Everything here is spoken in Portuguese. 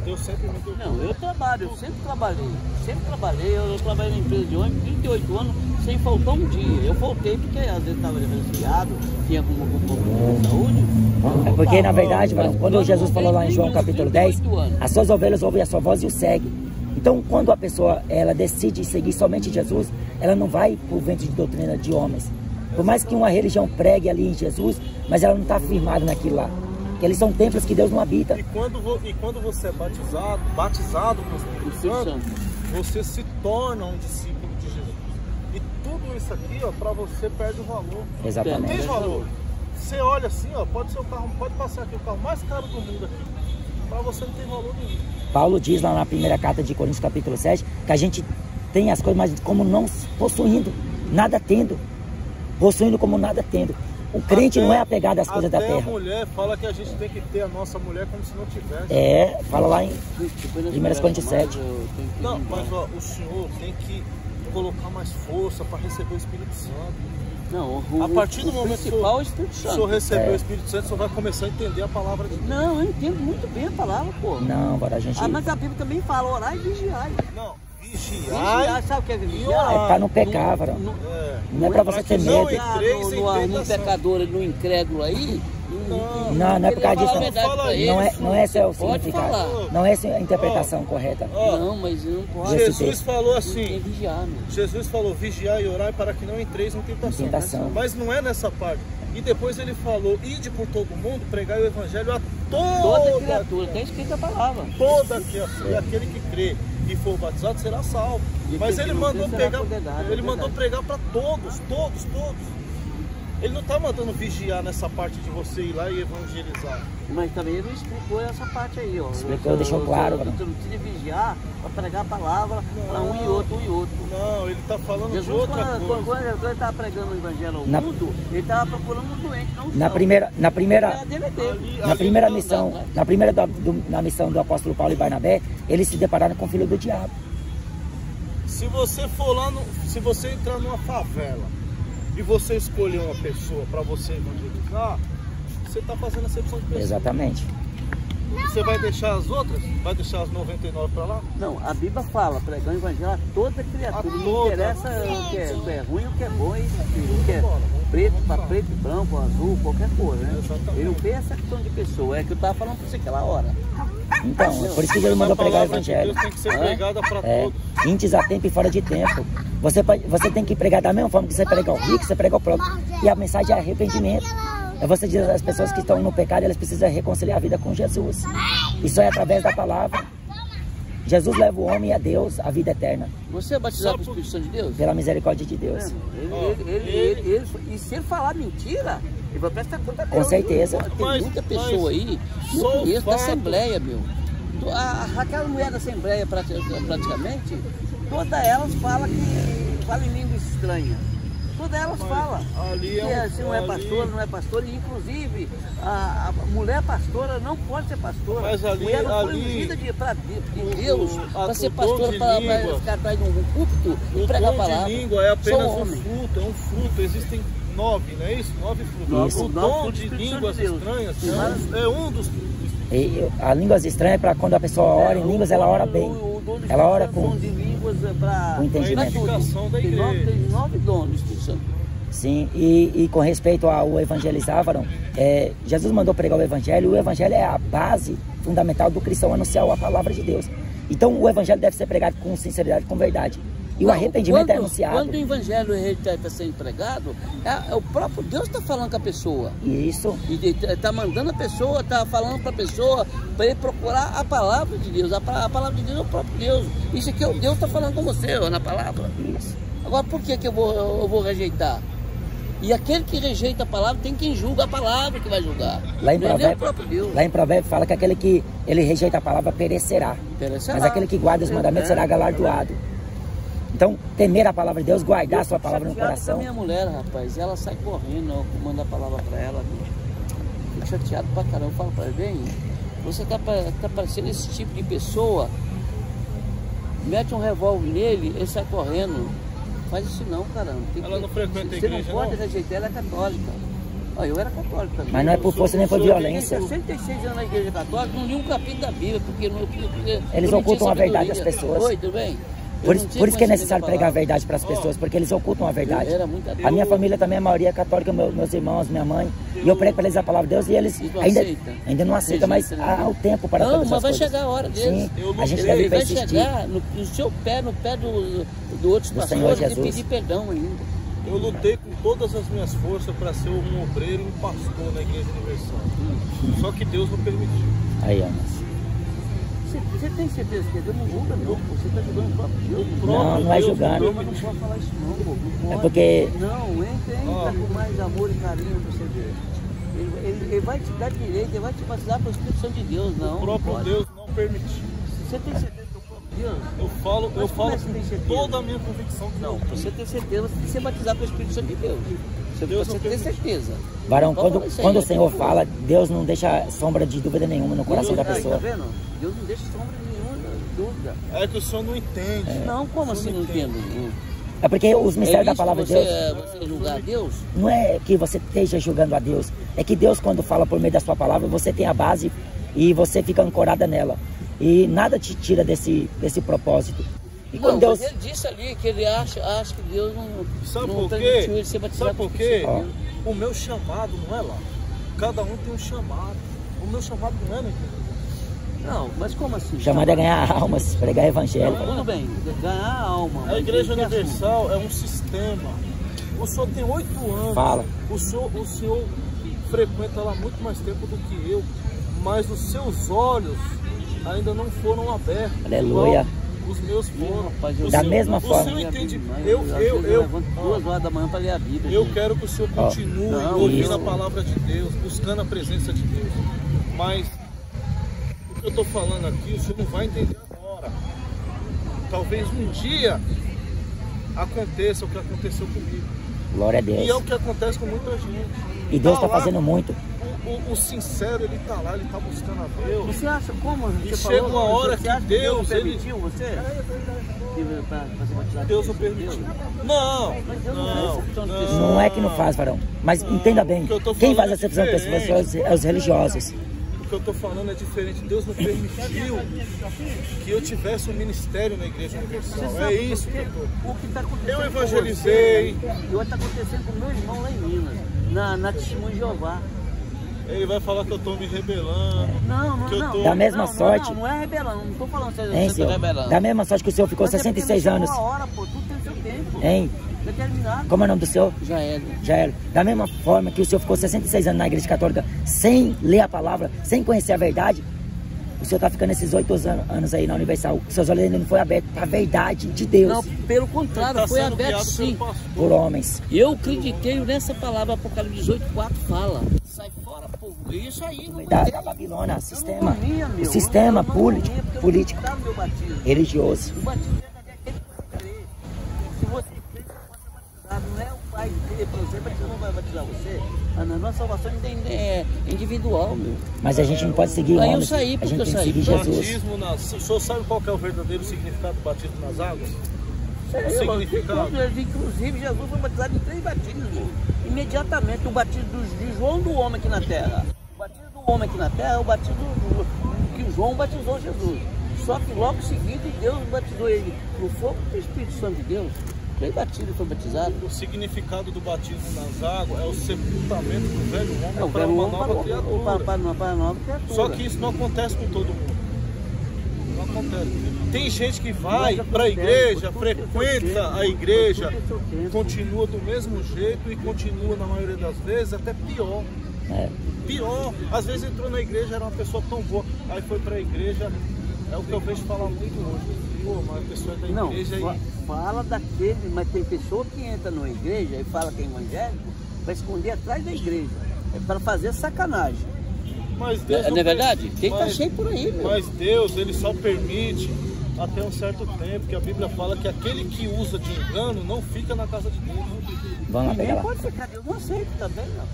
Deus sempre me deu. Não, eu sempre trabalhei, eu trabalhei na empresa de ônibus 38 anos, sem faltar um dia. Eu faltei porque às vezes estava resfriado, tinha algum problema de saúde. É porque na verdade, mano, quando Jesus falou lá em João capítulo 10, as suas ovelhas ouvem a sua voz e o seguem. Então quando a pessoa ela decide seguir somente Jesus, ela não vai por vento de doutrina de homens. Por mais que uma religião pregue ali em Jesus, mas ela não está firmada naquilo lá. Porque eles são templos que Deus não habita. E quando você é batizado com o Espírito Santo, você se torna um discípulo de Jesus. E tudo isso aqui, ó, para você perde o valor. Exatamente. Não tem valor. Você olha assim, ó, pode ser o carro, pode passar aqui o carro mais caro do mundo aqui. Para você não tem valor nenhum. Paulo diz lá na primeira carta de Coríntios capítulo 7, que a gente tem as coisas, mas como não possuindo, nada tendo. Possuindo como nada tendo. O crente não é apegado às coisas da terra. A mulher fala que a gente tem que ter a nossa mulher como se não tivesse. É, fala lá em 1 Coríntios 7. Não, mas ó, o senhor tem que colocar mais força para receber o Espírito Santo. Não, a partir do momento que o Espírito Santo. O senhor receber o Espírito Santo, o senhor vai começar a entender a palavra de Deus. Não, eu entendo muito bem a palavra, pô. Não, agora a gente... mas a Bíblia também fala orar e vigiar. Não, vigiar, sabe o que é vigiar? É para não pecar, varão. Não é para você ter medo. No pecador e no incrédulo aí... Não é por causa disso. Não é esse o Pode significado. falar. Não é essa a interpretação correta. Não, mas não pode. Jesus falou assim, Vigiar, Jesus falou, vigiar e orar para que não entreis em tentação. Mas não é nessa parte. E depois ele falou, ide por todo mundo, pregai o evangelho a toda criatura. Tem escrito a palavra. Toda criatura. E aquele que crê e for batizado será salvo. Mas ele mandou pregar para todos. Ele não está mandando vigiar nessa parte de você ir lá e evangelizar. Mas também ele não explicou essa parte aí, ó. Explicou, deixou claro. Você não precisa vigiar para pregar a palavra para um e outro. Não, ele está falando Jesus, de outra coisa. Quando ele estava pregando o evangelho ao mundo, ele estava procurando um doente, não na missão do apóstolo Paulo e Barnabé, eles se depararam com o filho do diabo. Se você for lá, se você entrar numa favela e você escolher uma pessoa para você evangelizar, você está fazendo acepção de pessoas. Exatamente. Você vai deixar as outras? Vai deixar as 99 para lá? Não, a Bíblia fala, pregando o evangelho a toda criatura. Não interessa o que é ruim, o que é bom, o que é preto para preto, branco, azul, qualquer cor, né? Ele não tem acepção de pessoa, é que eu estava falando para você aquela hora. Então, por isso que Deus mandou pregar o evangelho. Deus tem que ser pregada para todos. Índios a tempo e fora de tempo. Você tem que pregar da mesma forma que você prega ao rico, você prega ao pobre. E a mensagem é arrependimento. É você dizer às pessoas que estão no pecado, elas precisam reconciliar a vida com Jesus. Isso é através da palavra. Jesus leva o homem a Deus, a vida eterna. Você é batizado pelo Espírito Santo de Deus? Pela misericórdia de Deus. E se ele falar mentira, ele vai prestar conta dele. Com certeza. Tem muita pessoa aí, no começo da Assembleia, meu. Aquela mulher da Assembleia, praticamente, todas elas falam em língua estranha. Todas elas falam. Se não é pastora, não é pastora. E, inclusive, a mulher pastora não pode ser pastora. Mas mulher não foi ungida de Deus para ser pastora, para ficar atrás de um púlpito e pregar a palavra. O dom de língua é apenas um fruto. Existem 9, não é isso? 9 frutos. O dom de línguas estranhas é um dos frutos. A línguas estranhas é para quando a pessoa ora em línguas, ela ora bem. Ela ora com entendimento. Tem 9 dons do Espírito Santo. Sim, e com respeito ao evangelizar, varão, Jesus mandou pregar o evangelho. O evangelho é a base fundamental do cristão anunciar a palavra de Deus. Então o evangelho deve ser pregado com sinceridade, com verdade. E o arrependimento é anunciado. Quando o evangelho está sendo pregado, o próprio Deus está falando com a pessoa. Isso. E está mandando a pessoa, está falando para a pessoa, para ele procurar a palavra de Deus. A palavra de Deus é o próprio Deus. Isso aqui é o Deus está falando com você, na palavra. Isso. Agora, por que eu vou rejeitar? E aquele que rejeita a palavra tem quem julga a palavra que vai julgar. Lá em Provérbios fala que aquele que ele rejeita a palavra perecerá. Mas aquele que guarda os mandamentos será galardoado. Então, temer a palavra de Deus, guardar a sua palavra no coração. A minha mulher, rapaz, ela sai correndo, eu mando a palavra para ela, fico chateado pra caramba. Eu falo para ela, bem, você tá parecendo esse tipo de pessoa, mete um revólver nele, ele sai correndo. Faz isso não, caramba. Ela não frequenta a igreja, você não pode rejeitar, ela é católica. Olha, eu era católico também. Mas não é por força nem por violência. Eu 66 anos na igreja católica, não li um capítulo da Bíblia, porque eles ocultam a verdade das pessoas. Oi, tudo bem? Por isso que é necessário pregar a verdade para as pessoas, porque eles ocultam a verdade. A minha família também, a maioria é católica, meus irmãos, minha mãe. E eu prego para eles a palavra de Deus e eles ainda não aceitam, mas há o tempo para todas essas coisas. Não, mas vai chegar a hora deles. Sim, a gente deve persistir. Vai chegar no seu pé, no pé do outro pastor e pedir perdão ainda. Eu lutei com todas as minhas forças para ser um obreiro e um pastor na Igreja Universal. Só que Deus não permitiu. Aí, Amas. Você tem certeza que Deus não julga, não? Você está julgando o próprio Deus. Não é julgando. Mas não pode falar isso, não, pô. Não é porque... Não, entra com mais amor e carinho para você ver. Ele vai te dar direito, ele vai te batizar pelo Espírito Santo de Deus, não. O próprio Deus não permitiu. Você tem certeza que é o próprio Deus? Eu falo com toda a minha convicção que não. Para você ter certeza, você tem que ser batizado pelo Espírito Santo de Deus. Você tem certeza. Varão, quando o Senhor fala, Deus não deixa sombra de dúvida nenhuma no coração da pessoa. Tá vendo? Deus não deixa sombra de nenhuma dúvida. É que o senhor não entende. Não, como assim não entendo? É porque os mistérios da palavra de Deus... Você julgar a Deus? Não é que você esteja julgando a Deus. É que Deus, quando fala por meio da sua palavra, você tem a base e você fica ancorada nela. E nada te tira desse propósito. E não, Deus... mas ele disse ali que ele acha que Deus não permitiu ele ser batizado. Sabe por quê? O meu chamado não é lá. Cada um tem um chamado. O meu chamado não é na igreja. Não, mas como assim? O chamado é ganhar almas, pregar evangelho. Tudo bem, ganhar a alma. A Igreja Universal é um sistema. O senhor tem 8 anos. Fala. O senhor frequenta lá muito mais tempo do que eu. Mas os seus olhos ainda não foram abertos. Aleluia. Os meus foram. Da mesma forma. O senhor entende? Eu levanto 2 horas da manhã para ler a Bíblia. Eu quero que o senhor continue ouvindo a palavra de Deus, buscando a presença de Deus. Mas o que eu estou falando aqui, o senhor não vai entender agora. Talvez um dia aconteça o que aconteceu comigo. Glória a Deus. E é o que acontece com muita gente. E Deus está fazendo muito. O sincero, ele está lá, ele está buscando a Deus. Você acha como? E chega uma hora que Deus permitiu você? Deus não permitiu. Não. Não é que não faz, varão. Mas entenda bem, quem faz essa visão com as pessoas é os religiosos. O que eu estou falando é diferente. Deus não permitiu que eu tivesse um ministério na Igreja Universal. É isso que eu estou. O que está acontecendo? Eu evangelizei. E o que está acontecendo com o meu irmão lá em Minas, na Testemunha de Jeová. Ele vai falar que eu estou me rebelando. Não. Da mesma sorte. Não é rebelando. Não estou falando que você está rebelando. Da mesma sorte que o senhor ficou 66 anos. Uma hora, pô. Tudo tem seu tempo. Hein? Determinado. Como é o nome do senhor? Jael. Da mesma forma que o senhor ficou 66 anos na Igreja Católica sem ler a palavra, sem conhecer a verdade, o senhor está ficando esses 8 anos aí na Universal. Os seus olhos ainda não foi aberto para a verdade de Deus. Não, pelo contrário, foi aberto sim. Por homens. Eu acreditei nessa palavra, Apocalipse 18:4 fala. Sai fora, povo. Isso aí não da Babilônia, sistema. O sistema político, religioso. O batismo é aquele que crê. Se você crê, você pode ser batizado. Não é o pai dele para você, mas não vai batizar você. A nossa salvação é individual, meu. Mas a gente não pode seguir homens. A gente tem que seguir Jesus. O senhor sabe qual é o verdadeiro significado do batismo nas águas? Inclusive, Jesus foi batizado em 3 batismos. Imediatamente, o batismo de João do homem aqui na terra. O batismo do homem aqui na terra é o batismo que João batizou Jesus. Só que logo em seguida, Deus batizou ele no fogo do Espírito Santo de Deus. 3 batismos foi batizado. O significado do batismo nas águas é o sepultamento do velho homem para uma nova criatura. Só que isso não acontece com todo mundo. Não acontece. Tem gente que vai para a igreja, frequenta a igreja, continua do mesmo jeito e continua, na maioria das vezes, até pior. Pior. Às vezes entrou na igreja, era uma pessoa tão boa, aí foi para a igreja, é o que eu vejo falar muito hoje. Pô, mas a pessoa é da igreja e... fala daquele, mas tem pessoa que entra numa igreja e fala que é evangélico para esconder atrás da igreja. É para fazer sacanagem. Mas Deus não é verdade? Tem que estar cheio por aí, meu. Mas Deus, ele só permite até um certo tempo, que a Bíblia fala que aquele que usa de engano não fica na casa de Deus. Vamos lá pegar lá. Pode ficar, Deus não aceita também, não.